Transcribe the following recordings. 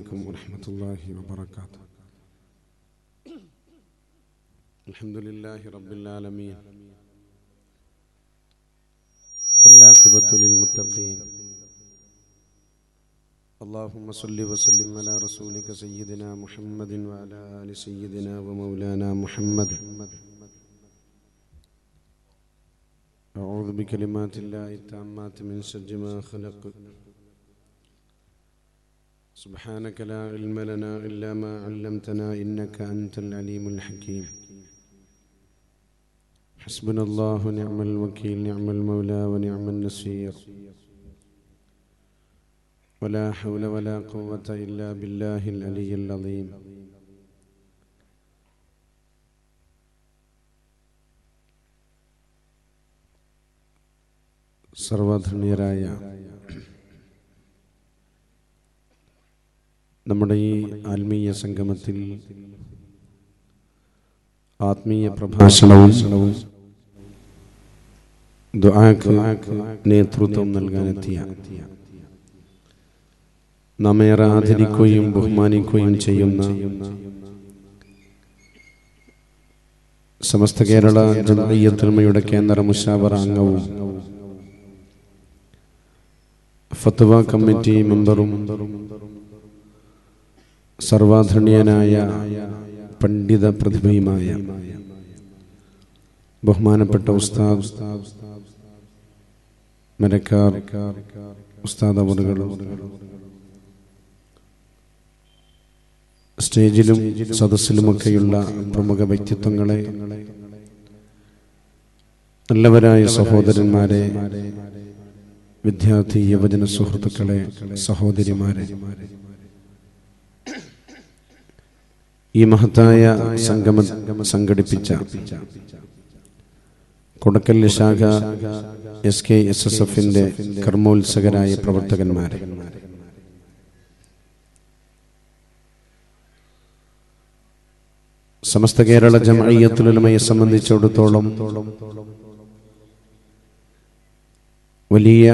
عليكم ورحمة الله وبركاته. الحمد لله رب العالمين والعاقبة للمتقين. اللهم صل وسلم على رسولك سيدنا محمد وعلى آل سيدنا ومولانا محمد. أعوذ بكلمات الله التامات من شر ما خلق. سبحانك لا علم لنا إلا ما علمتنا إنك أنت العليم الحكيم. حسبنا الله ونعم الوكيل، نعم المولى ونعم النصير، ولا حول ولا قوة إلا بالله العلي العظيم. സർവധന്യരായ നമ്മുടെ ഈ ആത്മീയ സംഗമത്തിൽ ആത്മീയ പ്രഭാഷണവും ദുആക്ക് നേതൃത്വം നൽകാനെത്തിയ നമ്മേറെ ആദരിക്കുകയും ബഹുമാനിക്കുകയും ചെയ്യുന്ന സമസ്ത കേരള ജംഇയ്യത്തുൽ ഉലമയുടെ കേന്ദ്ര മുശാവറ അംഗവും ഫത്വ കമ്മിറ്റി മെമ്പറും സർവാധരണീയനായ പണ്ഡിത പ്രതിഭയുമായ ബഹുമാനപ്പെട്ട ഉസ്താദ് മരക്കാർ ഉസ്താദ് അവറുകൾ, സ്റ്റേജിലും സദസ്സിലുമൊക്കെയുള്ള പ്രമുഖ വ്യക്തിത്വങ്ങളെ, നല്ലവരായ സഹോദരന്മാരെ, വിദ്യാർത്ഥി യുവജന സുഹൃത്തുക്കളെ, സഹോദരിമാരെ, ഈ മഹത്തായ സംഗമം സംഘടിപ്പിച്ച കൊടക്കല്ല് ശാഖ SKSSFന്റെ കർമ്മോത്സകരായ പ്രവർത്തകന്മാരെ, സമസ്ത കേരള ജംഇയ്യത്തുൽ ഉലമയെ സംബന്ധിച്ചിടത്തോളം വലിയ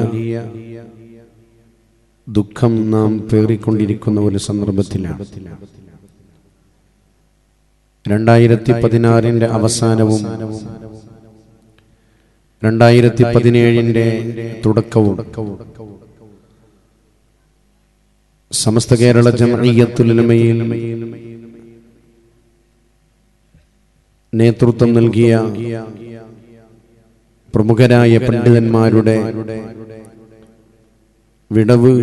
ദുഃഖം നാം പേറിക്കൊണ്ടിരിക്കുന്ന ഒരു സന്ദർഭത്തിലാണ്. 2016 അവസാനവും 2017 തുടക്കവും സമസ്ത കേരള ജംഇയ്യത്തുൽ ഉലമയിൽ നേതൃത്വം നൽകിയ പ്രമുഖരായ പണ്ഡിതന്മാരുടെ വിടവ്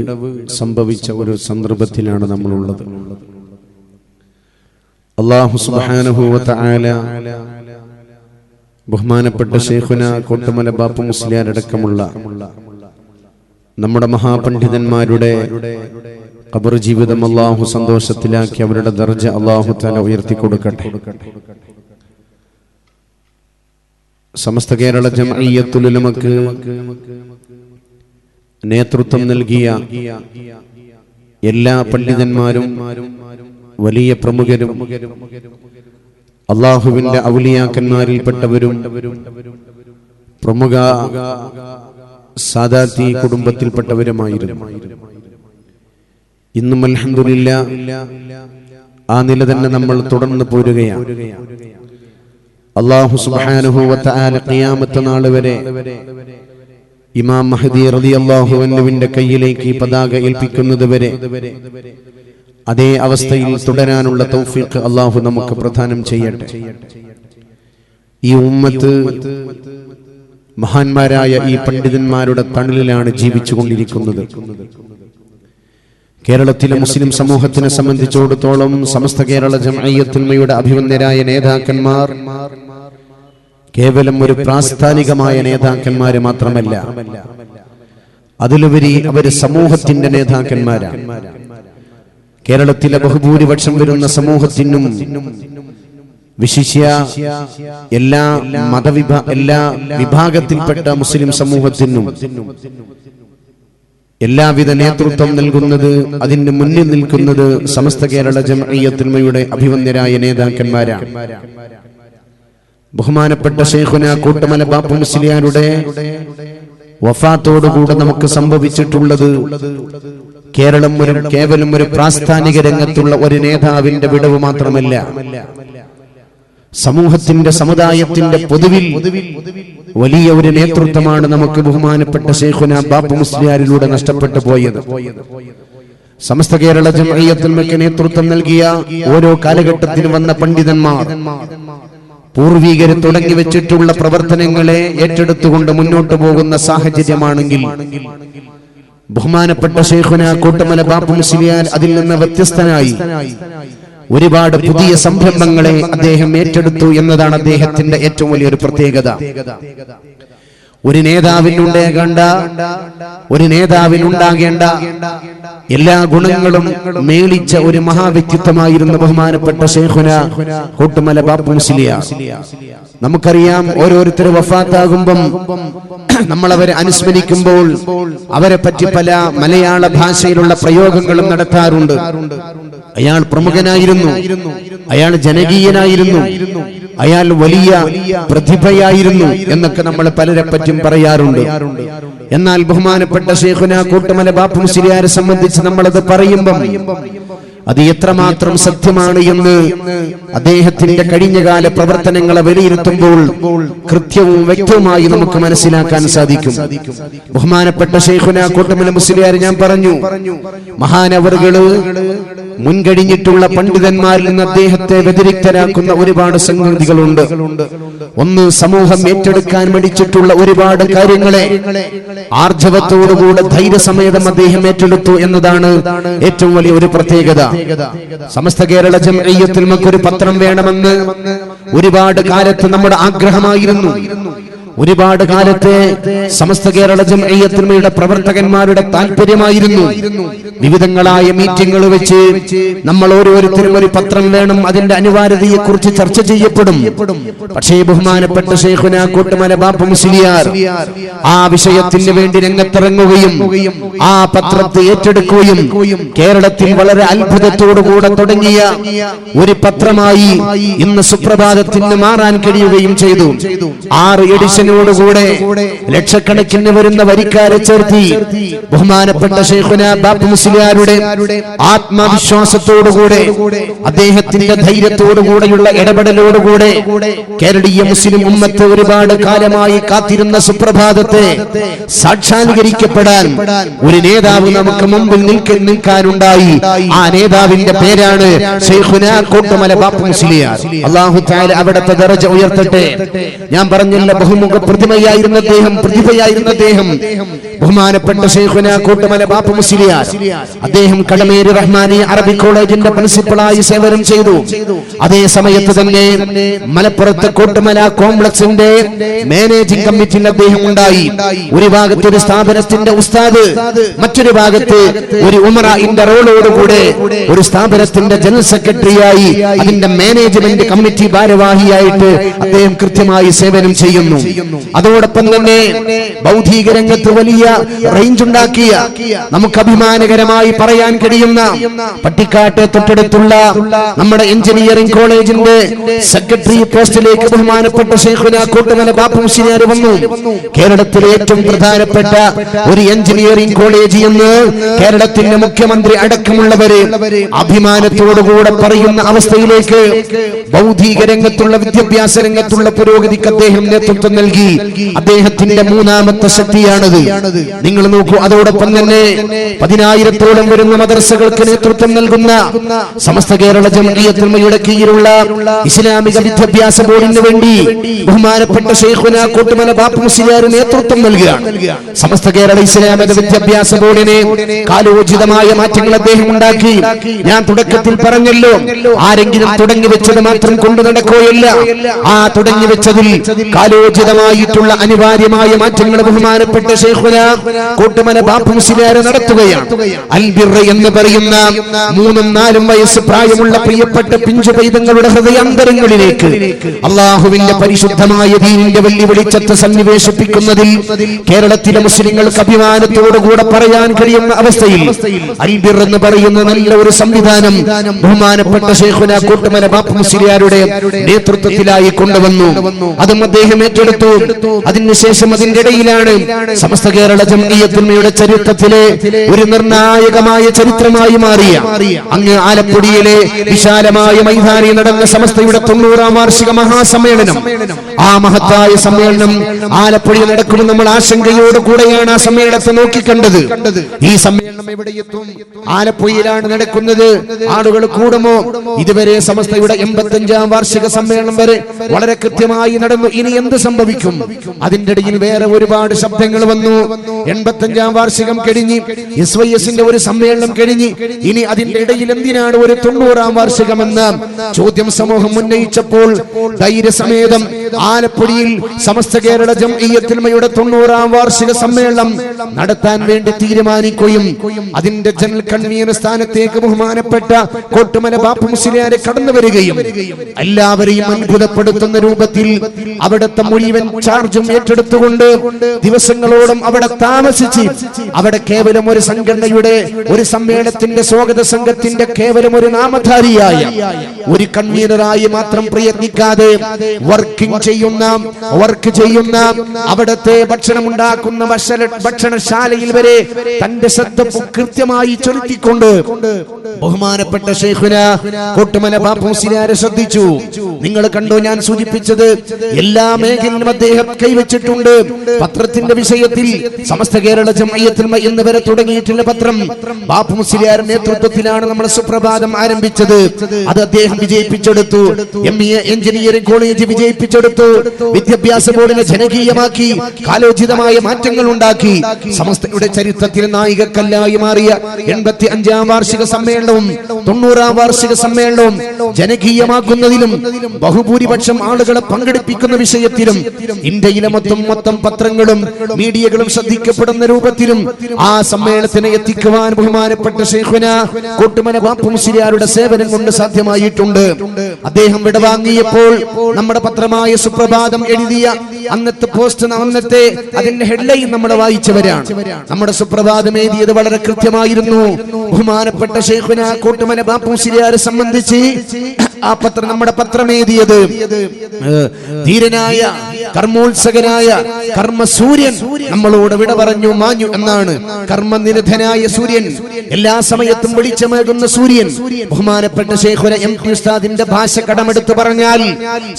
സംഭവിച്ച ഒരു സന്ദർഭത്തിലാണ് നമ്മളുള്ളത്. അല്ലാഹു സുബ്ഹാനഹു വ തആല ബഹുമാനപ്പെട്ട ശൈഖുന കോട്ടമല ബാപ്പു മുസ്ലിയാർ അടക്കമുള്ള നമ്മുടെ മഹാപണ്ഡിതന്മാരുടെ ഖബർ ജീവിതം അല്ലാഹു സന്തോഷത്തിലാക്കി അവരുടെ ദർജ അല്ലാഹു തആല ഉയർത്തി കൊടുക്കട്ടെ. സമസ്ത കേരള ജംഇയ്യത്തുൽ ഉലമക്ക് നേതൃത്വം നൽകിയ എല്ലാ പണ്ഡിതന്മാരും, വലിയ പ്രമുഖരും, അല്ലാഹുവിന്റെ ഔലിയാക്കന്മാരിൽപ്പെട്ടവരും, പ്രമുഖ സാദാത്തി കുടുംബത്തിൽപ്പെട്ടവരുമായിരുന്നു. ഇന്നും അൽഹംദുലില്ലാഹ് ആ നില തന്നെ നമ്മൾ തുടർന്ന് പോരുകയാണ്. അല്ലാഹു സുബ്ഹാനഹു വ തആല ഖിയാമത്ത് നാൾ വരെ ഇമാം മഹ്ദി റളിയല്ലാഹു അൻഹുവിന്റെ കയ്യിലേക്ക് പതാക ഏൽപ്പിക്കുന്നത് വരെ അതേ അവസ്ഥയിൽ തുടരാനുള്ള തൗഫീഖ് അല്ലാഹു നമുക്ക് പ്രദാനം ചെയ്യട്ടെ. ഈ ഉമ്മത്ത് മഹാന്മാരായ ഈ പണ്ഡിതന്മാരുടെ തണലിലാണ് ജീവിച്ചുകൊണ്ടിരിക്കുന്നത്. കേരളത്തിലെ മുസ്ലിം സമൂഹത്തിനെ സംബന്ധിച്ചിടത്തോളം സമസ്ത കേരള ജംഇയ്യത്തുൽ ഉലമയുടെ അഭിവന്ദരായ നേതാക്കന്മാർ കേവലം ഒരു പ്രാസ്ഥാനികമായ നേതാക്കന്മാര് മാത്രമല്ല, അതിലുപരി അവര് സമൂഹത്തിന്റെ നേതാക്കന്മാരാണ്. കേരളത്തിലെ ബഹുഭൂരിപക്ഷം വരുന്ന സമൂഹത്തിനും, വിശിഷ്യ എല്ലാ വിഭാഗത്തിൽപ്പെട്ട മുസ്ലിം സമൂഹത്തിനും എല്ലാവിധ നേതൃത്വം നൽകുന്നത്, അതിന് മുന്നിൽ നിൽക്കുന്നത് സമസ്ത കേരള ജംഇയ്യത്തുൽ ഉലമയുടെ അഭിവന്ദരായ നേതാക്കന്മാരാണ്. ബഹുമാനപ്പെട്ട ശൈഖുന കോട്ടമല ബാപ്പു മുസ്ലിയാരുടെ വഫാത്തോടുകൂടെ നമുക്ക് സംഭവിച്ചിട്ടുള്ളത് കേരളം കേവലം ഒരു പ്രാസ്ഥാനിക രംഗത്തുള്ള ഒരു നേതാവിന്റെ വിടവ് മാത്രമല്ല, സമൂഹത്തിന്റെ സമുദായത്തിന്റെ പൊതുവിൽ വലിയ ഒരു നേതൃത്വമാണ് നമുക്ക് ബഹുമാനപ്പെട്ട ശൈഖുനാ ബാപ്പു മുസ്ലിയാരിലൂടെ നഷ്ടപ്പെട്ടു പോയത്. സമസ്ത കേരള ജംഇയ്യത്തുൽ ഉലമയ്ക്ക് നേതൃത്വം നൽകിയ ഓരോ കാലഘട്ടത്തിലും വന്ന പണ്ഡിതന്മാർ പൂർവീകർ തുടങ്ങി വെച്ചിട്ടുള്ള പ്രവർത്തനങ്ങളെ ഏറ്റെടുത്തുകൊണ്ട് മുന്നോട്ട് പോകുന്ന സാഹചര്യമാണെങ്കിൽ ബഹുമാനപ്പെട്ട ശൈഖുനാ കോട്ടുമല ബാപ്പു മുസ്ലിയാർ അതിൽ നിന്ന് വ്യത്യസ്തനായി ഒരുപാട് പുതിയ സംരംഭങ്ങളെ അദ്ദേഹം ഏറ്റെടുത്തു എന്നതാണ് അദ്ദേഹത്തിന്റെ ഏറ്റവും വലിയൊരു പ്രത്യേകത. ഒരു നേതാവിനുണ്ടാകേണ്ട എല്ലാ ഗുണങ്ങളും മേളിച്ച ഒരു മഹാവ്യക്തിത്വമായിരുന്നു ബഹുമാനപ്പെട്ട ശൈഖുനാ കോട്ടുമല ബാപ്പു മുസ്ലിയാർ. നമുക്കറിയാം, ഓരോരുത്തർ വഫാത്താകുമ്പം നമ്മൾ അവരെ അനുസ്മരിക്കുമ്പോൾ അവരെ പറ്റി പല മലയാള ഭാഷയിലുള്ള പ്രയോഗങ്ങളും നടത്താറുണ്ട്. അയാൾ പ്രമുഖനായിരുന്നു, അയാൾ ജനകീയനായിരുന്നു, അയാൾ വലിയ പ്രതിഭയായിരുന്നു എന്നൊക്കെ നമ്മൾ പലരെ പറ്റും പറയാറുണ്ട്. എന്നാൽ ബഹുമാനപ്പെട്ട ശൈഖുനാ കോട്ടുമല ബാപ്പു മുസ്ലിയാരെ സംബന്ധിച്ച് നമ്മളത് പറയുമ്പം അത് എത്രമാത്രം സത്യമാണ് എന്ന് അദ്ദേഹത്തിന്റെ കഴിഞ്ഞകാല പ്രവർത്തനങ്ങളെ വിലയിരുത്തുമ്പോൾ കൃത്യവും വ്യക്തവുമായി നമുക്ക് മനസ്സിലാക്കാൻ സാധിക്കും. ബഹുമാനപ്പെട്ട ശൈഖുനാ കോട്ടുമല മുസ്ലിയാർ ഞാൻ പറഞ്ഞു, മഹാനവറുകള് മുൻകഴിഞ്ഞിട്ടുള്ള പണ്ഡിതന്മാരിൽ നിന്ന് അദ്ദേഹത്തെ വ്യതിരിക്തരാക്കുന്ന ഒരുപാട് സംഗതികളുണ്ട്. ഒന്ന്, സമൂഹം ഏറ്റെടുക്കാൻ മടിച്ചിട്ടുള്ള ഒരുപാട് കാര്യങ്ങളെ ആർജവത്തോടുകൂടെ ധൈര്യസമേതം അദ്ദേഹം ഏറ്റെടുത്തു എന്നതാണ് ഏറ്റവും വലിയ ഒരു പ്രത്യേകത. സമസ്ത കേരള ജംഇയ്യത്തുൽ ഉലമയ്ക്ക് ഒരു പത്രം വേണമെന്ന് ഒരുപാട് കാലത്ത് നമ്മുടെ ആഗ്രഹമായിരുന്നു. ഒരുപാട് കാലത്തെ സമസ്ത കേരള ജംഇയ്യത്തുൽ ഉലമയുടെ പ്രവർത്തകന്മാരുടെ താല്പര്യമായിരുന്നു. വിവിധങ്ങളായ മീറ്റിംഗുകൾ വെച്ച് നമ്മൾ ഓരോരുത്തരും ഒരു പത്രം വേണം, അതിന്റെ അനിവാര്യതയെ കുറിച്ച് ചർച്ച ചെയ്യപ്പെടും. പക്ഷേ ബഹുമാനപ്പെട്ട ശൈഖുനാ കോട്ടുമല ബാപ്പു മുസ്ലിയാർ ആ വിഷയത്തിന് വേണ്ടി രംഗത്തിറങ്ങുകയും ആ പത്രത്തെ ഏറ്റെടുക്കുകയും കേരളത്തിൽ വളരെ അത്ഭുതത്തോടുകൂടെ തുടങ്ങിയ ഒരു പത്രമായി ഇന്ന് സുപ്രഭാതത്തിന് മാറാൻ കഴിയുകയും ചെയ്തു. 6 എഡിഷനോടുകൂടെ ലക്ഷക്കണക്കിന് വരുന്ന വരിക്കാരെ ചേർത്തി ബഹുമാനപ്പെട്ട ശൈഖുനാ ബാപ്പു മുസ്ലിയാരുടെ ആത്മവിശ്വാസത്തോടുകൂടെ അദ്ദേഹത്തിന്റെ ധൈര്യത്തോടുകൂടെയുള്ള ഇടപെടലോടുകൂടെ കേരളീയ മുസ്ലിം ഉമ്മത്ത് ഒരുപാട് കാലമായി കാത്തിരുന്ന സുപ്രഭാതത്തെ സാക്ഷാത്കരിക്കപ്പെടാൻ ഒരു നേതാവ് നമുക്ക് മുമ്പിൽ നിൽക്കാനുണ്ടായി. ആ നേതാവിന്റെ പേരാണ് ശൈഖുനാ കോട്ടുമല ബാപ്പു മുസ്ലിയാർ. അല്ലാഹു തആല അവിടുത്തെ ദറജ ഉയർത്തട്ടെ. ഞാൻ പറഞ്ഞില്ല, ബഹുമുഖ പ്രതിമയായിരുന്ന അദ്ദേഹം, പ്രതിഭയായിരുന്ന അദ്ദേഹം ബഹുമാനപ്പെട്ട ശൈഖുനാ കോട്ടുമല ബാപ്പു മുസ്ലിയാർ. അദ്ദേഹം കടമേരി റഹ്മാനി അറബിക് കോളേജിന്റെ പ്രിൻസിപ്പളായി സേവനം ചെയ്തു. അതേ സമയത്ത് തന്നെ മലപ്പുറത്ത് കോട്ടുമല കോംപ്ലക്സിന്റെ മാനേജിംഗ് കമ്മിറ്റിയിൽ അദ്ദേഹം ഉണ്ടായി. ഒരു ഭാഗത്ത് ഒരു സ്ഥാപനത്തിന്റെ ഉസ്താദ്, മറ്റൊരു ഭാഗത്ത് ഒരു ഉമറയുടെ റോളോടുകൂടെ ഒരു സ്ഥാപനത്തിന്റെ ജനറൽ സെക്രട്ടറിയായി അതിന്റെ മാനേജ്മെന്റ് കമ്മിറ്റി ഭാരവാഹിയായിട്ട് അദ്ദേഹം കൃത്യമായി സേവനം ചെയ്യുന്നു. അതോടൊപ്പം തന്നെ ഭൗതിക രംഗത്ത് വലിയ റേഞ്ച് ഉണ്ടാക്കിയ, നമുക്ക് അഭിമാനകരമായി പറയാൻ കഴിയുന്ന പട്ടിക്കാട്ടെ തൊട്ടടുത്തുള്ള നമ്മുടെ എഞ്ചിനീയറിംഗ് കോളേജിന്റെ സെക്രട്ടറി പോസ്റ്റിലേക്ക് ബഹുമാനപ്പെട്ട ശൈഖുനാ കോട്ടുമല ബാപ്പു മുസ്ലിയാർ വന്നു. കേരളത്തിലെ ഏറ്റവും പ്രധാനപ്പെട്ട ഒരു എഞ്ചിനീയറിംഗ് കോളേജ് എന്ന് കേരളത്തിന്റെ മുഖ്യമന്ത്രി അടക്കമുള്ളവര് അഭിമാനത്തോടുകൂടെ പറയുന്ന അവസ്ഥയിലേക്ക് ഭൗതിക രംഗത്തുള്ള വിദ്യാഭ്യാസ രംഗത്തുള്ള പുരോഗതിക്ക് അദ്ദേഹം നേതൃത്വം നൽകി. അദ്ദേഹത്തിന്റെ മൂന്നാമത്തെ ശക്തിയാണത്. നിങ്ങൾ നോക്കൂ, അതോടൊപ്പം തന്നെ 10,000-ഓളം വരുന്ന മദ്രസകൾക്ക് നേതൃത്വം നൽകുന്ന സമസ്ത കേരള ജംഇയ്യത്തുൽ ഉലമയുടെ കീഴിലുള്ള ഇസ്ലാമിക വിദ്യാഭ്യാസ ബോർഡിന് വേണ്ടി ബഹുമാനപ്പെട്ട ശൈഖുനാ കോട്ടുമല ബാപ്പു മുസ്ലിയാർ നേതൃത്വം നൽകുകയാണ്. സമസ്ത കേരള ഇസ്ലാമിക വിദ്യാഭ്യാസ ബോർഡിനെ കാലോചിതമായ മാറ്റങ്ങൾ അദ്ദേഹം ഉണ്ടാക്കി. ഞാൻ തുടക്കത്തിൽ പറഞ്ഞല്ലോ, ആരെങ്കിലും തുടങ്ങി വെച്ചത് മാത്രം കൊണ്ടു നടക്കുകയല്ല, ആ തുടങ്ങി വെച്ചതിൽ കാലോചിതമായിട്ടുള്ള അനിവാര്യമായ മാറ്റങ്ങൾ ബഹുമാനപ്പെട്ട ശൈഖുനാ കോട്ടുമല ബാപ്പു മുസ്ലിയാർ നടത്തുകയാണ്. അൽബിർ എന്ന് പറയുന്ന 3-4 വയസ്സ് പ്രായമുള്ള പ്രിയപ്പെട്ട പിഞ്ചു പൈതങ്ങളുടെ ഹൃദയാന്തരങ്ങളിലേക്ക് അള്ളാഹുവിന്റെ പരിശുദ്ധമായ ദീനിന്റെ വലിയ വെളിച്ചത്തെ സന്നിവേശിപ്പിക്കുന്നതിൽ കേരളത്തിലെ മുസ്ലിങ്ങൾക്ക് അഭിമാനത്തോടുകൂടെ പറയാൻ കഴിയുന്ന അവസ്ഥയിൽ അൽബിർ എന്ന് പറയുന്ന നല്ല ഒരു സംവിധാനം ബഹുമാനപ്പെട്ട ശൈഖുനാ കോട്ടുമല ബാപ്പു മുസ്ലിയാരുടെ നേതൃത്വത്തിലായി കൊണ്ടുവന്നു. അതും അദ്ദേഹം ഏറ്റെടുത്തു. അതിനുശേഷം അതിന്റെ ഇടയിലാണ് സമസ്ത കേരള കേരള ജംഇയ്യത്തുൽമയുടെ ചരിത്രത്തിലെ ഒരു നിർണായകമായ ചരിത്രമായി മാറിയ അങ്ങ് ആലപ്പുഴയിലെ വിശാലമായ മൈതാനിൽ നടന്ന സമസ്തയുടെ 90ാം വാർഷിക മഹാസമ്മേളനം, ആ മഹത്തായ സമ്മേളനം ആലപ്പുഴയിൽ നടക്കുമെന്ന് നമ്മൾ ആശങ്കയോട് കൂടെയാണ് ആ സമ്മേളനത്തെ നോക്കിക്കണ്ടത്. ഈ സമ്മേളനം എവിടെയെത്തും? ആലപ്പുഴയിലാണ് നടക്കുന്നത്. ആളുകൾ കൂടുമോ? ഇതുവരെ സമസ്തയുടെ 85ാം വാർഷിക സമ്മേളനം വരെ വളരെ കൃത്യമായി നടന്നു. ഇനി എന്ത് സംഭവിക്കും? അതിന്റെ ഇടയിൽ വേറെ ഒരുപാട് ശബ്ദങ്ങൾ വന്നു. 85ാം വാർഷികം കഴിഞ്ഞ് SYSന്റെ ഒരു സമ്മേളനം കഴിഞ്ഞ് ഇനി അതിന്റെ ഇടയിൽ എന്തിനാണ് ഒരു 90ാം വാർഷികമെന്ന ചോദ്യം സമൂഹം ഉന്നയിച്ചപ്പോൾ ധൈര്യസമേതം ആലപ്പുഴയിൽ സമസ്ത കേരള ജംഇയ്യത്തുൽമയുടെ 90ാം വാർഷിക സമ്മേളനം നടത്താൻ വേണ്ടി തീരുമാനിക്കുകയും അതിന്റെ ജനറൽ കൺവീനർ സ്ഥാനത്തേക്ക് ബഹുമാനപ്പെട്ട കോട്ടുമല ബാപ്പു മുസ്ലിയാരെ കടന്നു വരികയും എല്ലാവരെയും അത്ഭുതപ്പെടുത്തുന്ന രൂപത്തിൽ അവിടുത്തെ മുഴുവൻ ചാർജും ഏറ്റെടുത്തുകൊണ്ട് ദിവസങ്ങളോളം അവിടെ താമസിച്ച് അവിടെ കേവലം ഒരു സംഘടനയുടെ ഒരു സമ്മേളനത്തിന്റെ സ്വാഗത സംഘത്തിന്റെ കേവലം ഒരു നാമധാരിയായ ഒരു കൺവീനറായി മാത്രം പ്രയത്നിക്കാതെ വർക്ക് ചെയ്യുന്ന അവിടത്തെ ഭക്ഷണമുണ്ടാക്കുന്ന ഭക്ഷണശാലയിൽ വരെ തന്റെ ശ്രദ്ധ കൃത്യമായി ചൊലുത്തിക്കൊണ്ട് ബഹുമാനപ്പെട്ട ശൈഖുന കോട്ടുമല ബാപ്പു മുസ്ലിയാരെ ശ്രദ്ധിച്ചു. നിങ്ങൾ കണ്ടോ, ഞാൻ സൂചിപ്പിച്ചത് എല്ലാ മേഖലയിലും അദ്ദേഹം കൈവച്ചിട്ടുണ്ട്. പത്രത്തിന്റെ വിഷയത്തിൽ സമസ്ത കേരള ജംഇയ്യത്തുൽമ എന്ന് വരെ തുടങ്ങിയിട്ടുള്ള പത്രം ബാപ്പു മുസ്ലിയാരുടെ നേതൃത്വത്തിലാണ് നമ്മൾ സുപ്രഭാതം ആരംഭിച്ചത്. അത് അദ്ദേഹം വിജയിപ്പിച്ചെടുത്തു. ME എഞ്ചിനീയറിംഗ് കോളേജ് വിജയിപ്പിച്ചെടുത്തു. വിദ്യാഭ്യാസ ബോർഡിനെ ജനകീയമാക്കി കാലോചിതമായ മാറ്റങ്ങൾ ഉണ്ടാക്കി. സമസ്തയുടെ ചരിത്രത്തിൽ നായികക്കല്ലായി മാറിയ 85ാം വാർഷിക സമ്മേളനവും 90ാം വാർഷിക സമ്മേളനവും ജനകീയമാക്കുന്നതിലും ബഹുഭൂരിപക്ഷം ആളുകളെ പങ്കെടുപ്പിക്കുന്ന വിഷയത്തിലും ഇന്ത്യയിലെ മൊത്തം പത്രങ്ങളും മീഡിയകളും ശ്രദ്ധിക്കപ്പെടുന്ന രൂപത്തിലും ആ സമ്മേളനത്തിനെ എത്തിക്കുവാൻ ബഹുമാനപ്പെട്ട ശൈഖുന കോട്ടുമല ബാപ്പു മുസ്ലിയാരുടെ സേവനം കൊണ്ട് സാധ്യമായിട്ടുണ്ട്. അദ്ദേഹം വിടവാങ്ങിയപ്പോൾ നമ്മുടെ പത്രമായ സുപ്രഭാതം എഴുതിയ അന്നത്തെ പോസ്റ്റ്, അന്നത്തെ അതിന്റെ ഹെഡ്ലൈൻ നമ്മൾ വായിച്ചവരാണ്. നമ്മുടെ സുപ്രഭാതം എഴുതിയത് വളരെ കൃത്യമായിരുന്നു. ബഹുമാനപ്പെട്ട ശൈഖുന കോട്ടുമല ബാപ്പു മുസ്ലിയാരെ സംബന്ധിച്ച് ആ പത്രം, നമ്മുടെ പത്രം എഴുതിയത് ധീരനായ കർമ്മോത്സകനായ കർമ്മസൂര്യൻ നമ്മളോട് വിട പറഞ്ഞു മാഞ്ഞു എന്നാണ്. കർമ്മനിരതനായ സൂര്യൻ, എല്ലാ സമയത്തും വെളിച്ചമേകുന്ന സൂര്യൻ. ബഹുമാനപ്പെട്ട ശൈഖുന MT ഉസ്താദിന്റെ ഭാഷ കടമെടുത്ത് പറഞ്ഞാൽ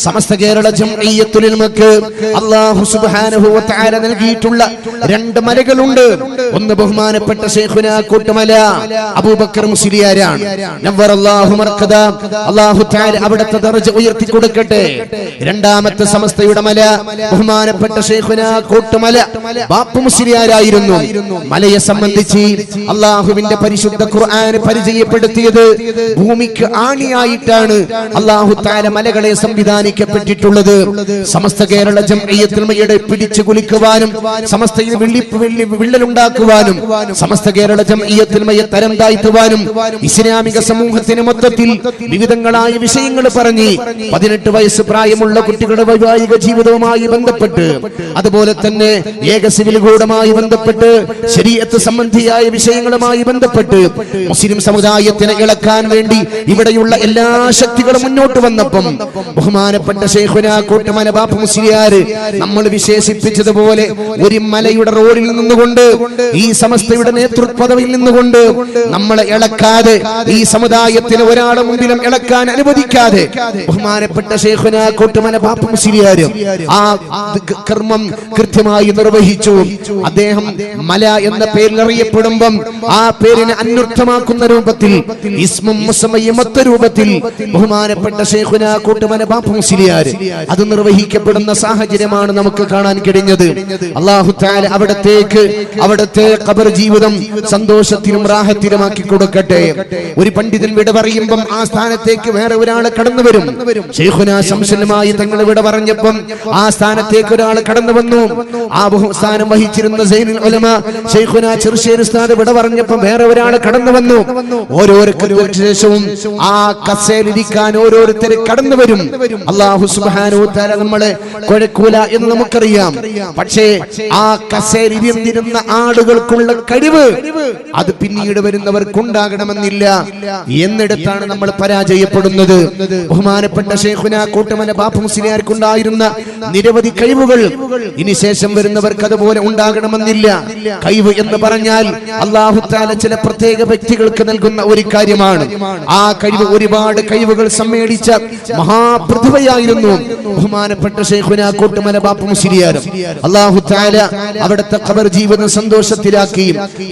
സമസ്ത കേരള ജംഇയ്യത്തുൽമക്ക് അല്ലാഹു സുബ്ഹാനഹു വ തആല നൽകിയിട്ടുള്ള 2 മലകളുണ്ട്. ഒന്ന് ബഹുമാനപ്പെട്ട ശൈഖുന കോട്ടുമല അബൂബക്കർ മുസ്ലിയാരാണ്. നവ്വറല്ലാഹു മർക്കദ, അല്ലാഹു തആല അവിടുത്തെ ദർജ ഉയർത്തി കൊടുക്കട്ടെ. രണ്ടാമത്തെ സമസ്തയുടെ മല ബഹുമാനപ്പെട്ട ശൈഖുന കോട്ടുമല ബാപ്പു മുസ്ലിയാരായിരുന്നു. മലയെ സംബന്ധിച്ച് അല്ലാഹുവിന്റെ പരിശുദ്ധ ഖുർആൻ പരിചയപ്പെടുത്തിയത് ഭൂമിക്ക് ആണിയായിട്ടാണ് അല്ലാഹു തആല മലകളെ സംവിധാനിക്കപ്പെട്ടിട്ടുള്ളത്. സമസ്ത കേരള ജംഇയ്യത്തുൽമയുടെ പിടിച്ചു കുലുക്കുവാനും സമസ്തയിൽ വിള്ളലുണ്ടാക്കുവാനും സമസ്ത കേരള ജംഇയ്യത്തുൽമയെ തരം താഴ്ത്തുവാനും ഇസ്ലാമിക സമൂഹത്തിന് മൊത്തത്തിൽ വിവിധങ്ങളായ വിഷയങ്ങൾ പറഞ്ഞ് 18 വയസ്സ് പ്രായമുള്ള കുട്ടികളുടെ വൈവാഹിക ജീവിതവുമായി ബന്ധപ്പെട്ട്, അതുപോലെ തന്നെ ഏക സിവിൽ കോഡുമായി ബന്ധപ്പെട്ട്, ശരീഅത്ത് സംബന്ധിയായ വിഷയങ്ങളുമായി ബന്ധപ്പെട്ട് മുസ്ലിം സമുദായത്തിനെ ഇളക്കാൻ വേണ്ടി ഇവിടെയുള്ള എല്ലാ ശക്തികളും മുന്നോട്ട് വന്നപ്പം ബഹുമാനപ്പെട്ട ശൈഖുന കോട്ടുമല ബാപ്പു മുസ്ലിയാര് നമ്മൾ വിശേഷിപ്പിച്ചതുപോലെ ഒരു മലയുടെ റോഡിൽ നിന്നുകൊണ്ട് ഈ സമസ്തയുടെ നേതൃത്വപദവിയിൽ നിന്നുകൊണ്ട് നമ്മളെ ഇളക്കാതെ, ഈ സമുദായത്തിന് ഒരാളെ മുമ്പിലും ഇളക്കാൻ അനുവദിക്കാതെ ബഹുമാനപ്പെട്ട ശൈഖുന കോട്ടുമല ബാപ്പു മുസ്ലിയാര് ആ കർമ്മം കൃത്യമായി നിർവഹിച്ചു. അദ്ദേഹം മല എന്ന പേരിൽ അറിയപ്പെടുമ്പം ആ പേരിനെ അന്വർത്ഥമാക്കുന്ന രൂപത്തിൽ ഇസ്മും മുസമ്മയും ഒത്ത രൂപത്തിൽ ബഹുമാനപ്പെട്ട ശൈഖുന കോട്ടുമല ബാപ്പു മുസ്ലിയാര് അത് നിർവഹിക്കപ്പെടുന്ന സാഹചര്യമാണ് നമുക്ക് കാണാൻ കഴിഞ്ഞത്. അല്ലാഹു തആല അവിടത്തെ ഖബർ ജീവിതം സന്തോഷത്തിലും റാഹത്തിലുമാക്കി കൊടുക്കട്ടെ. ഒരു പണ്ഡിതൻ വിട പറയുമ്പം ആ സ്ഥാനത്തേക്ക് വേറെ ഒരാൾ കടന്നു വരും. ശൈഖുന ശംസുലുമായി തങ്ങൾ വിട പറഞ്ഞപ്പം ആ സ്ഥാനത്തേക്ക് ഒരാൾ കടന്നു വന്നു. ആ സ്ഥാനം വഹിച്ചിരുന്ന സൈനുൽ ഉലമ ശൈഖുന ചെറുശ്ശേരി ഉസ്താദ് വിട പറഞ്ഞപ്പം വേറെ ഒരാൾ കടന്നു വന്നു. ഓരോരുത്തർക്കും ശേഷവും ആ കസേലിരിക്കാൻ ഓരോരുത്തർ കടന്നു വരും. അല്ലാഹു സുബ്ഹാനഹു വ തആല നമ്മളെ കൊഴക്കൂല എന്ന് നമുക്കറിയാം. പക്ഷേ ആ കസേലിരുന്നിരുന്ന ആളുകൾക്കുള്ള കഴിവ് അത് പിന്നീട് വരുന്നവർക്കുണ്ടാകണമെന്നില്ല. എന്നിടത്താണ് നമ്മൾ പരാജയപ്പെടുന്നത്. ബഹുമാനപ്പെട്ട ശൈഖുന കോട്ടുമല ബാപ്പു മുസ്ലിയാർക്കുണ്ടായിരുന്ന നിരവധി കഴിവുകൾ ഇനി ശേഷം വരുന്നവർക്ക് അതുപോലെ ഉണ്ടാകണമെന്നില്ല. കഴിവ് എന്ന് പറഞ്ഞാൽ അല്ലാഹു തആല ചില പ്രത്യേക വ്യക്തികൾക്ക് നൽകുന്ന ഒരു കാര്യമാണ്. ആ കഴിവ് ഒരുപാട് കഴിവുകൾ സമ്മേളിച്ച മഹാപ്രതിഭയായിരുന്നു ബഹുമാനപ്പെട്ട ശൈഖുനാ കോട്ടുമല ബാപ്പു മുസ്ലിയാർ. അല്ലാഹു തആല അവിടുത്തെ ഖബർ ജീവിതം സന്തോഷത്തിലാക്കി.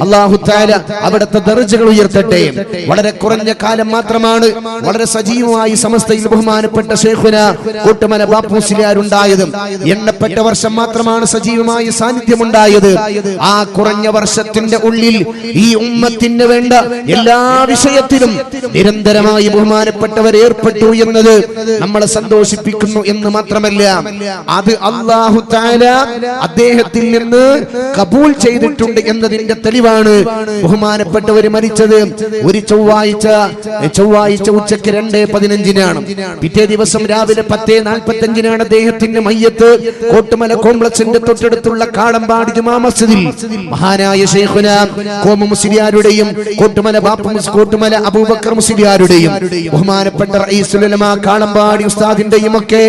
അല്ലാഹു തആല അവിടുത്തെ ദർജകൾ ഉയർത്തട്ടെ. വളരെ കുറഞ്ഞ കാലം മാത്രമാണ് വളരെ സജീവമായി സമസ്തയിൽ ബഹുമാനപ്പെട്ട ശൈഖുനാ കോട്ടുമല ബാപ്പു മുസ്ലിയാർ ഉണ്ടായത്. എണ്ണപ്പെട്ട വർഷം മാത്രമാണ് സജീവമായ സാന്നിധ്യം ഉണ്ടായത്. ആ കുറഞ്ഞ വർഷത്തിന്റെ ഉള്ളിൽ ഈ ഉമ്മത്തിന് വേണ്ട എല്ലാ വിഷയത്തിലും നിരന്തരമായി ബഹുമാനപ്പെട്ടവർ ഏർപ്പെട്ടു എന്നത് നമ്മളെ സന്തോഷിപ്പിക്കുന്നു എന്ന് മാത്രമല്ല, അത് അല്ലാഹു തആല അദ്ദേഹത്തിൽ നിന്ന് കബൂൽ ചെയ്തിട്ടുണ്ട് എന്നതിന്റെ തെളിവാണ്. ബഹുമാനപ്പെട്ടവർ മരിച്ചത് ഒരു ചൊവ്വാഴ്ച ഉച്ചയ്ക്ക് 2:15 പിറ്റേ ദിവസം രാവിലെ 10:45 അദ്ദേഹത്തിന്റെ മയ്യത്ത് കോട്ടുമല കോംപ്ലക്സിന്റെ തൊട്ടടുത്തുള്ള കാളമ്പാടി ജുമാ മസ്ജിദിൽ മഹാനായ ശൈഖുനാ കോമു മുസ്ലിയാരുടെയും കോട്ടുമല കോട്ടുമല അബൂബക്കർ മുസ്ലിയാരുടെയും ബഹുമാനപ്പെട്ട റഈസുൽ ഉലമാ കാളമ്പാടി ഉസ്താദിന്റെയും ഒക്കെ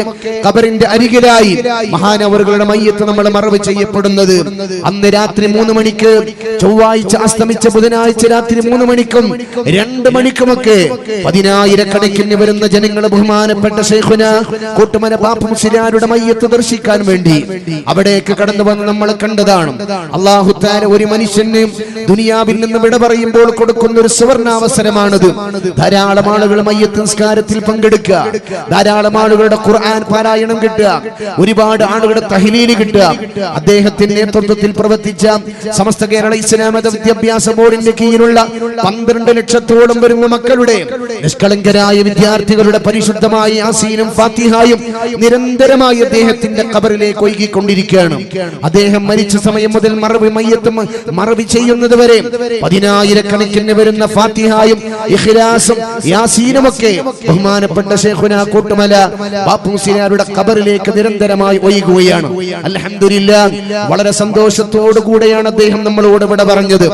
ഖബറിന്റെ അരികിലായി മഹാനവറുകളുടെ മയ്യത്ത് നമ്മൾ മറവ് ചെയ്യപ്പെടുന്നത്. അന്ന് രാത്രി 3 മണിക്ക്, ചൊവ്വാഴ്ച അസ്തമിച്ച ബുധനാഴ്ച രാത്രി 3 മണിക്കും 2 മണിക്കുമൊക്കെ 10,000 വരുന്ന ജനങ്ങൾ ബഹുമാനപ്പെട്ട ശൈഖുനാ കോട്ടുമല ബാപ്പു മുസ്ലിയാരുടെ മയ്യത്ത് ദർശിക്കാൻ വേണ്ടി അവിടേക്ക് കടന്നു വന്ന് നമ്മൾ കണ്ടതാണ്. അല്ലാഹു തആല ഒരു മനുഷ്യന് ദുനിയാവിൽ നിന്ന് വിട പറയുമ്പോൾ കൊടുക്കുന്ന ഒരു സുവർണാവസരമാണത്. ധാരാളം ആളുകൾ മയ്യത്ത് നിസ്കാരത്തിൽ പങ്കെടുക്കുക, ധാരാളം ആളുകളുടെ ഖുർആൻ പാരായണം കിട്ടുക, ഒരുപാട് ആളുകളുടെ തഹ്ലീൽ കിട്ടുക. അദ്ദേഹത്തിന്റെ നേതൃത്വത്തിൽ പ്രവർത്തിച്ച സമസ്ത കേരള ഇസ്ലാം മത വിദ്യാഭ്യാസ ബോർഡിന്റെ കീഴിലുള്ള 12 ലക്ഷത്തോളം വരുന്ന മക്കളുടെ നിഷ്കളങ്കരായ വിദ്യാർത്ഥികളുടെ പരിശുദ്ധമായ യാസീനും ഫാത്തിഹായും നിരന്തരമായി അദ്ദേഹത്തിന്റെ ഖബറിലേക്ക് ഒഴുകിക്കൊണ്ടിരിക്കുകയാണ്. അദ്ദേഹം മരിച്ച സമയം മുതൽ മറവി ചെയ്യുന്നത് വരെ 10,000 വരുന്ന ഫാത്തിഹായും ഇഖ്ലാസും യാസീനുമൊക്കെ ബഹുമാനപ്പെട്ട ശൈഖുനാ കോട്ടുമല ബാപ്പു മുസ്ലിയാരുടെ ഖബറിലേക്ക് നിരന്തരമായി ഒഴുകുകയാണ്. അൽഹംദുലില്ലാഹ്, വളരെ സന്തോഷത്തോടു കൂടെയാണ് അദ്ദേഹം നമ്മളോട് ഇവിടെ പറഞ്ഞത്.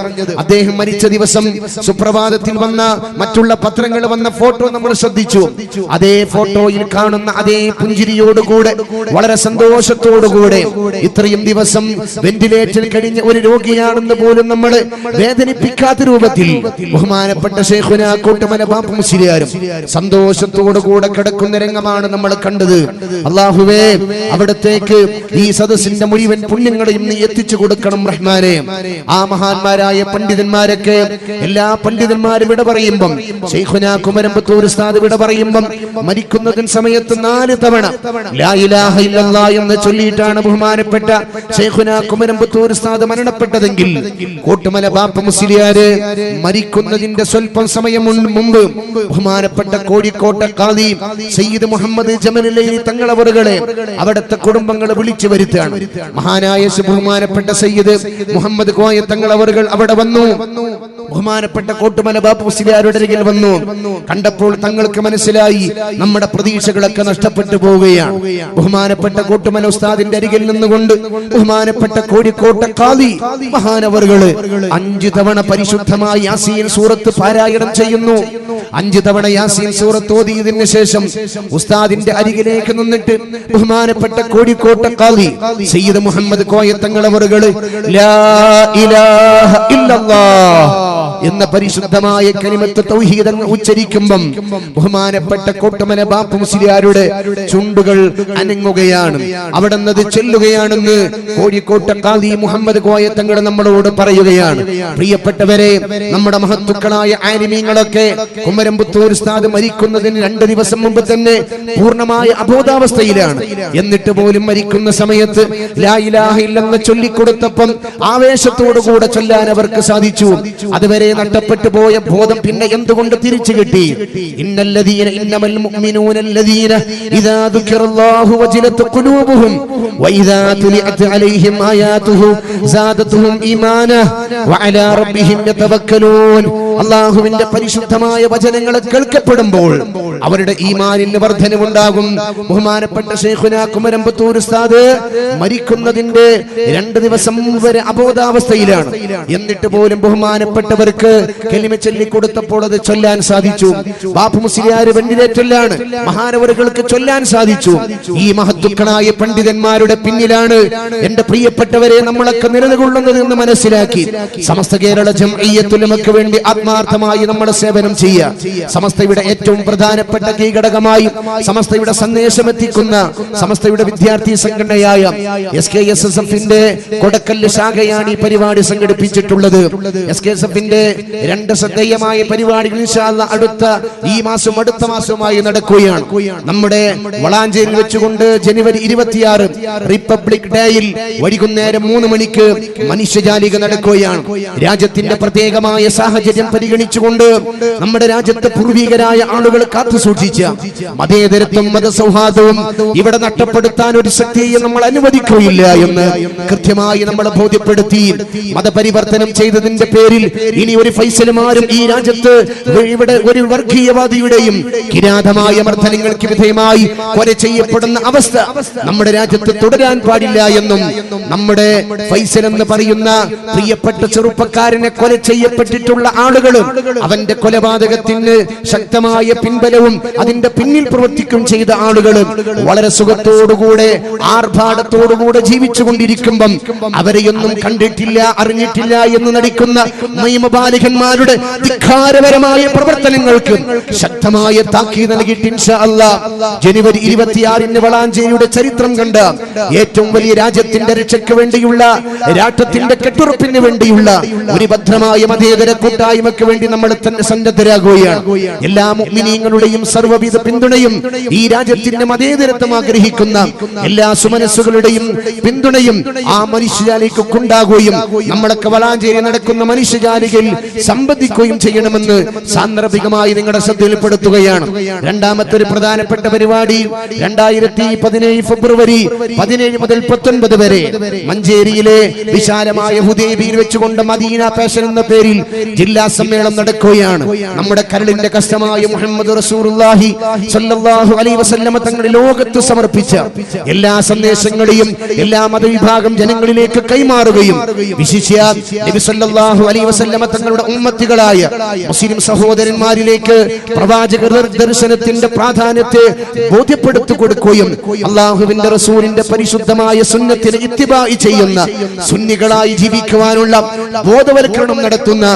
അദ്ദേഹം മരിച്ച ദിവസം സുപ്രഭാതത്തിൽ വന്ന മറ്റുള്ള പത്രങ്ങൾ വന്ന ഫോട്ടോ നമ്മൾ ശ്രദ്ധിച്ചു. അതേ ഫോട്ടോയിൽ കാണുന്ന അതേ പുഞ്ചിരിയോടുകൂടെ വളരെ സന്തോഷത്തോടുകൂടെ ഇത്രയും ദിവസം വെന്റിലേറ്ററിൽ കഴിഞ്ഞ ഒരു രോഗിയാണെന്ന് പോലും നമ്മൾ വേദനിപ്പിക്കാത്ത രൂപത്തിൽ ബഹുമാനപ്പെട്ട ശൈഖുനാ കോട്ടുമല ബാപ്പു മുസ്ലിയാരും സന്തോഷത്തോടുകൂടെ കിടക്കുന്ന രംഗമാണ് നമ്മൾ കണ്ടത്. അല്ലാഹുവേ, അവിടത്തേക്ക് ഈ സദസ്സിന്റെ മുഴുവൻ പുണ്യങ്ങളെയും നീ എത്തിച്ചു കൊടുക്കണം റഹ്മാനെ. ആ മഹാന്മാരായ പണ്ഡിതന്മാരൊക്കെ, എല്ലാ പണ്ഡിതന്മാരും വിട പറയുമ്പം, ശൈഖുനാ കുമരമ്പത്തൂർ ഉസ്താദ് വിട പറയുമ്പം മരിക്കുന്നതിന് സമയത്ത് 4 തവണ ലാ ഇലാഹ ഇല്ലല്ലാഹ് എന്ന് ചൊല്ലിയിട്ടാണ് ബഹുമാനപ്പെട്ട ശൈഖുനാ കുമരമ്പത്തൂർ ഉസ്താദ് മരണപ്പെട്ടതെങ്കിൽ കോട്ടുമല ബാപ്പു മുസ്ലിയാര് മരിക്കുന്നതിന്റെ സ്വല്പം സമയം മുമ്പ് ബഹുമാനപ്പെട്ട കോഴിക്കോട്ടെ ഖാദി സയ്യിദ് മുഹമ്മദ് ജമലുല്ലൈലി തങ്ങളവറുകളെ അവിടുത്തെ കുടുംബങ്ങളെ വിളിച്ചു വരുത്തുകയാണ്. മഹാനായ ബഹുമാനപ്പെട്ട സയ്യിദ് മുഹമ്മദ് കോയ തങ്ങളവറുകൾ അവിടെ വന്നു. ബഹുമാനപ്പെട്ട കോട്ടുമല ബാപ്പു മുസ്ലിയാരുടെ അരികിൽ വന്നു. കണ്ടപ്പോൾ തങ്ങൾക്ക് മനസ്സിലായി നമ്മുടെ പ്രതീക്ഷകളൊക്കെ നഷ്ടപ്പെട്ടു പോവുകയാണ്. ബഹുമാനപ്പെട്ട കോട്ടുമല ഉസ്താദിന്റെ അരികിൽ നിന്നുകൊണ്ട് ബഹുമാനപ്പെട്ട കോഴിക്കോട്ടെ ഖാദി മഹാനവറുകള് 5 തവണ പരിശുദ്ധമായ യാസീൻ സൂറത്ത് പാരായണം ചെയ്യുന്നു. 5 തവണ യാസീൻ സൂറത്ത് ഓതിയതിനു ശേഷം ഉസ്താദിന്റെ അരികിലേക്ക് നിന്നിട്ട് ബഹുമാനപ്പെട്ട കോഴിക്കോട്ടെ ഖാദി സയ്യിദ് മുഹമ്മദ് കോയ തങ്ങളവറുകള് ലാ ഇലാഹ ഇല്ലല്ലാഹ് എന്ന പരിശുദ്ധമായ കലിമത്ത് തൗഹീദ് അങ്ങ് ഉച്ചരിക്കുമ്പം ബഹുമാനപ്പെട്ട കോട്ടുമല ബാപ്പു മുസ്ലിയാരുടെ ചുണ്ടുകൾ അനങ്ങുകയാണ്. അവിടെ നിന്ന് ചെല്ലുകയാണെന്ന് കോഴിക്കോട്ടെ ഖാദി മുഹമ്മദ് കോയ തങ്ങൾ നമ്മളോട് പറയുകയാണ്. പ്രിയപ്പെട്ടവരെ, നമ്മുടെ മഹത്തുക്കളായ ആലിമീങ്ങളൊക്കെ കുമരമ്പത്തൂർ ഉസ്താദ് മരിക്കുന്നതിന് 2 ദിവസം മുമ്പ് തന്നെ പൂർണ്ണമായ അബോധാവസ്ഥയിലാണ്. എന്നിട്ട് പോലും മരിക്കുന്ന സമയത്ത് ലാ ഇലാഹ ഇല്ലല്ലാഹ് ചൊല്ലിക്കൊടുത്തപ്പം ആവേശത്തോടുകൂടെ ചൊല്ലാൻ അവർക്ക് സാധിച്ചു. അതുവരെ നഷ്ടപ്പെട്ടു പോയ ബോധം പിന്നെ എന്തുകൊണ്ട് തിരിച്ചു കിട്ടി? ഇന്നമൽ മുഅ്മിനൂന അല്ലദീന ഇദാ ദുകിറല്ലാഹു വജിലത് ഖുലൂബുഹും വഇദാ തുലിഅത് അലൈഹിം ആയാതുഹു സാദതുഹും ഈമാനാ വഅലാ റബ്ബിഹിം യതവക്കലൂൻ. അല്ലാഹുവിന്റെ പരിശുദ്ധമായ വചനങ്ങൾ കേൾക്കപ്പെടുമ്പോൾ അവരുടെ ഈമാനിന് വർധനവുണ്ടാകും. ബഹുമാനപ്പെട്ട ശൈഖുനാ കുമരമ്പത്തൂർ ഉസ്താദ് മരിക്കുന്നതിന്റെ 2 ദിവസം വരെ അബോധാവസ്ഥയിലാണ്. എന്നിട്ട് പോലും ബഹുമാനപ്പെട്ടവർക്ക് പ്രിയപ്പെട്ടവർക്ക് കലിമ ചൊല്ലിക്കൊടുത്തപ്പോൾ അത് ചൊല്ലാൻ സാധിച്ചു. ബാപ്പു മുസ്ലിയാർ വെന്റിലേറ്ററിലാണ്, മഹാനവറുകൾക്ക് ചൊല്ലാൻ സാധിച്ചു. ഈ മഹത്തുക്കളായ പണ്ഡിതന്മാരുടെ പിന്നിലാണ് എന്റെ പ്രിയപ്പെട്ടവരെ നമ്മളൊക്കെ നിലകൊള്ളുന്നത് എന്ന് മനസ്സിലാക്കി സമസ്ത കേരള ജംഇയ്യത്തുൽ ഉലമക്ക് വേണ്ടി ആത്മാർത്ഥമായി നമ്മുടെ സേവനം ചെയ്യുക. സമസ്തയുടെ ഏറ്റവും പ്രധാനപ്പെട്ട കീഘടകമായി സമസ്തയുടെ സന്ദേശം എത്തിക്കുന്ന സമസ്തയുടെ വിദ്യാർത്ഥി സംഘടനയായ SKSSF-ന്റെ കൊടക്കല്ല് ശാഖയാണ് ഈ പരിപാടി സംഘടിപ്പിച്ചിട്ടുള്ളത്. SKSF-ന്റെ 2 ശ്രദ്ധേയമായ പരിപാടികൾ ഇൻഷാ അല്ലാഹ് അടുത്ത മാസവുമായി നടക്കുകയാണ്. നമ്മുടെ വളാഞ്ചേരിയിൽ വെച്ചുകൊണ്ട് ജനുവരി 26 റിപ്പബ്ലിക് ഡേയിൽ വൈകുന്നേരം 3 മണിക്ക് മനുഷ്യജാലിക നടക്കുകയാണ്. രാജ്യത്തിന്റെ പ്രത്യേകമായ സാഹചര്യം പരിഗണിച്ചുകൊണ്ട് നമ്മുടെ രാജ്യത്തെ പൂർവികരായ ആളുകൾ കാത്തു സൂക്ഷിച്ച മതേതരത്വം മതസൗഹാർദ്ദവും ഇവിടെ നഷ്ടപ്പെടുത്താൻ ഒരു ശക്തിയെ നമ്മൾ അനുവദിക്കുകയില്ല എന്ന് കൃത്യമായി നമ്മളെ ബോധ്യപ്പെടുത്തി മതപരിവർത്തനം ചെയ്തതിന്റെ പേരിൽ ഇനി ഒരു ഫൈസലുമാരും ഈ രാജ്യത്ത് ഇവിടെ ഒരു വർഗീയവാദിയുടെയും കിരാതമായ മർദ്ദനങ്ങൾക്ക് വിധേയമായി കൊല ചെയ്യപ്പെടുന്ന അവസ്ഥ നമ്മുടെ രാജ്യത്ത് തുടരാൻ പാടില്ല എന്നും നമ്മുടെ ഫൈസൽ എന്ന് പറയുന്ന പ്രിയപ്പെട്ട ചെറുപ്പക്കാരനെ കൊല ചെയ്യപ്പെട്ടിട്ടുള്ള ആളുകളും അവന്റെ കൊലപാതകത്തിന് ശക്തമായ പിൻബലവും അതിന്റെ പിന്നിൽ പ്രവർത്തിക്കും ചെയ്ത ആളുകളും വളരെ സുഖത്തോടുകൂടെ ആർഭാടത്തോടുകൂടെ ജീവിച്ചുകൊണ്ടിരിക്കുമ്പം അവരെയൊന്നും കണ്ടിട്ടില്ല അറിഞ്ഞിട്ടില്ല എന്ന് നടിക്കുന്ന നിയമപാലകന്മാരുടെ ധിക്കാരപരമായ പ്രവർത്തനങ്ങൾക്ക് ശക്തമായ താക്കീത് നൽകിയിട്ട് ഇൻഷാ അല്ലാഹ് ജനുവരി 26 വളാഞ്ചേരിയുടെ ചരിത്രം കണ്ട ഏറ്റവും വലിയ രാജ്യത്തിന്റെ രക്ഷയ്ക്ക് വേണ്ടിയുള്ള രാഷ്ട്രത്തിന്റെ കെട്ടുറപ്പിന് വേണ്ടിയുള്ള ഒരു ഭദ്രമായ മതേതര കൂട്ടായ്മയ്ക്ക് വേണ്ടി നമ്മൾ തന്നെ സന്നദ്ധരാകുകയാണ്. എല്ലാ മുഅ്മിനീങ്ങളുടെയും സർവ്വവിധ പിന്തുണയും ഈ രാജ്യത്തിന്റെ മതേതരത്വം ആഗ്രഹിക്കുന്ന എല്ലാ സുമനസ്സുകളുടെയും പിന്തുണയും ആ മനുഷ്യജാലിക്ക് ഉണ്ടാകുകയും നമ്മളൊക്കെ വളാഞ്ചേരി നടക്കുന്ന മനുഷ്യജാലികയിൽ സംബന്ധിക്കുകയും ചെയ്യണമെന്ന് സാന്ദർഭികമായി നിങ്ങളുടെ ശ്രദ്ധയിൽപ്പെടുത്തുകയാണ്. രണ്ടാമത്തെ ഒരു പ്രധാനപ്പെട്ട പരിപാടി 2017 ഫെബ്രുവരി 17 മുതൽ 19 വരെ മഞ്ചേരിയിലെ വിശാലമായ ഹുദൈബിയിൽ വെച്ചുകൊണ്ട് മദീന പാഷൻ എന്ന പേരിൽ ജില്ലാ സമ്മേളനം നടക്കുകയാണ്. നമ്മുടെ കരളിന്റെ കഷ്ടമായ മുഹമ്മദ് റസൂലുള്ളാഹി സ്വല്ലല്ലാഹു അലൈഹി വസല്ലമ തങ്ങളുടെ ലോകത്ത് സമർപ്പിച്ച എല്ലാ സന്ദേശങ്ങളെയും എല്ലാ മതവിഭാഗം ജനങ്ങളിലേക്ക് കൈമാറുകയും വിശിഷ്യ നബി സ്വല്ലല്ലാഹു അലൈഹി വസല്ലമ തങ്ങളുടെ ഉമ്മത്തികളായ മുസ്ലിം സഹോദരന്മാരിലേക്ക് പ്രവാചക ദർശനത്തിന്റെ പ്രാധാന്യത്തെ ബോധ്യപ്പെടുത്തി കൊടുക്കുകയും അല്ലാഹുവിന്റെ റസൂലിന്റെ പരിശുദ്ധമായ സുന്നത്തിനെ ഇത്തിബാഇ ചെയ്യുന്ന സുന്നികളായി ജീവിക്കുവാനുള്ള ബോധവൽക്കരണം നടത്തുന്ന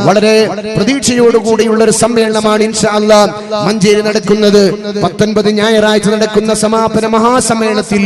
വളരെ പ്രതീക്ഷയോടുകൂടിയുള്ള ഒരു സമ്മേളനമാണ് ഇൻഷാ അല്ലാഹ് മഞ്ചേരി നടക്കുന്നത്. 19 ഞായറാഴ്ച നടക്കുന്ന സമാപന മഹാസമ്മേളനത്തിൽ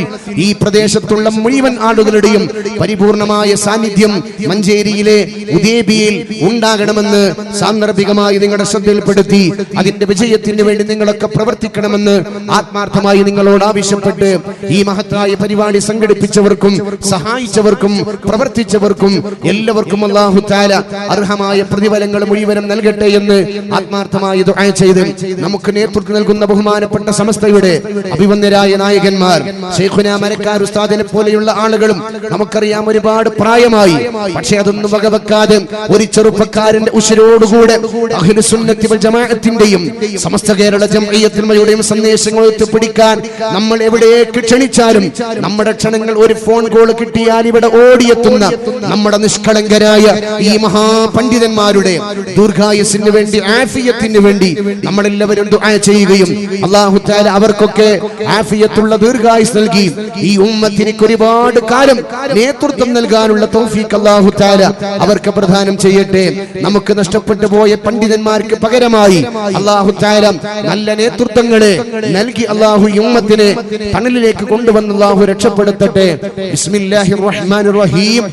ഈ പ്രദേശത്തുള്ള മുഴുവൻ ആളുകളുടെയും പരിപൂർണമായ സാന്നിധ്യം മഞ്ചേരിയിലെ ഹുദൈബിയയിൽ ഉണ്ടാകണമെന്ന് സാന്ദർഭികമായി നിങ്ങളുടെ ശ്രദ്ധയിൽപ്പെടുത്തി അതിന്റെ വിജയത്തിന് വേണ്ടി നിങ്ങളൊക്കെ പ്രവർത്തിക്കണമെന്ന് ആത്മാർത്ഥമായി നിങ്ങളോട് ആവശ്യപ്പെട്ട് ഈ മഹത്തായ പരിപാടി സംഘടിപ്പിച്ചവർക്കും സഹായിച്ചവർക്കും പ്രവർത്തിച്ചവർക്കും എല്ലാവർക്കും അല്ലാഹു തആല അർഹമായ പ്രതിഫലങ്ങൾ മുഴുവനും നൽകട്ടെ എന്ന് ആത്മാർത്ഥമായി ദുആ ചെയ്ത് നമുക്ക് നേതൃത്വം നൽകുന്ന ബഹുമാനപ്പെട്ട സമസ്തയുടെ അഭിവന്ദരായ നായകന്മാർ ശൈഖുനാ മരക്കാർ ഉസ്താദിനെ പോലെയുള്ള ആളുകളും നമുക്കറിയാം ഒരുപാട് പ്രായമായി, പക്ഷേ അതൊന്നും വകവെക്കാതെ ഒരു ചെറുപ്പക്കാരന്റെ ഉശിരോടുകൂടെ അഹ്ലുസ് സുന്നത്തി വൽ ജമാഅത്തിന്റെയും സമസ്ത കേരള ജംഇയ്യത്തുൽ ഉലമയുടെയും സന്ദേശങ്ങൾ എത്തിപ്പിടിക്കാൻ നമ്മൾ എവിടേക്ക് ക്ഷണിച്ചാലും നമ്മുടെ ക്ഷണങ്ങൾ ഒരു ഫോൺ കോൾ കിട്ടിയാൽ ഇവിടെ ഓടിയെത്തുന്ന നമ്മുടെ നിഷ്കളങ്കരായ ഈ മഹാപണ്ഡിതന്മാരുടെ ദീർഘായുസ്സിന് വേണ്ടി ആഫിയത്തിന് വേണ്ടി നമ്മളെല്ലാവരും ദുആ ചെയ്യുകയും അല്ലാഹു തആല അവർക്കൊക്കെ ആഫിയത്തുള്ള ദീർഘായുസ് നൽകി ഈ ഉമ്മത്തിന് ഒരുപാട് കാലം നേതൃത്വം നൽകാനുള്ള തൗഫീഖ് അല്ലാഹു തആല അവർക്ക് പ്രദാനം ചെയ്യട്ടെ. നമുക്ക് നഷ്ടപ്പെട്ടു പോയ പണ്ഡിതന്മാർക്ക് പകരമായി അല്ലാഹു തആല നല്ല നേതൃത്വങ്ങളെ നൽകി അല്ലാഹു ഈ ഉമ്മത്തിനെ തണലിലേക്ക് കൊണ്ടുവന്ന് അല്ലാഹു രക്ഷപ്പെടുത്തട്ടെ. ബിസ്മില്ലാഹിർ റഹ്മാനിർ റഹീം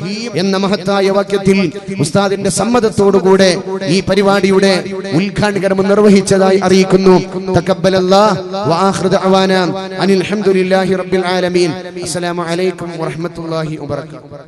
എന്ന മഹത്തായ വാക്യത്തിൽ ഉസ്താദിന്റെ സമ്മതത്തോടുകൂടെ ഈ പരിപാടിയുടെ ഉദ്ഘാടനം നിർവഹിച്ചതായി അറിയിക്കുന്നു. തഖബ്ബലല്ലാഹ് വആഖിറു ദഅവാനാ അനിൽ ഹംദുലില്ലാഹി റബ്ബിൽ ആലമീൻ. അസ്സലാമു അലൈക്കും വറഹ്മത്തുള്ളാഹി വബറകാതുഹു.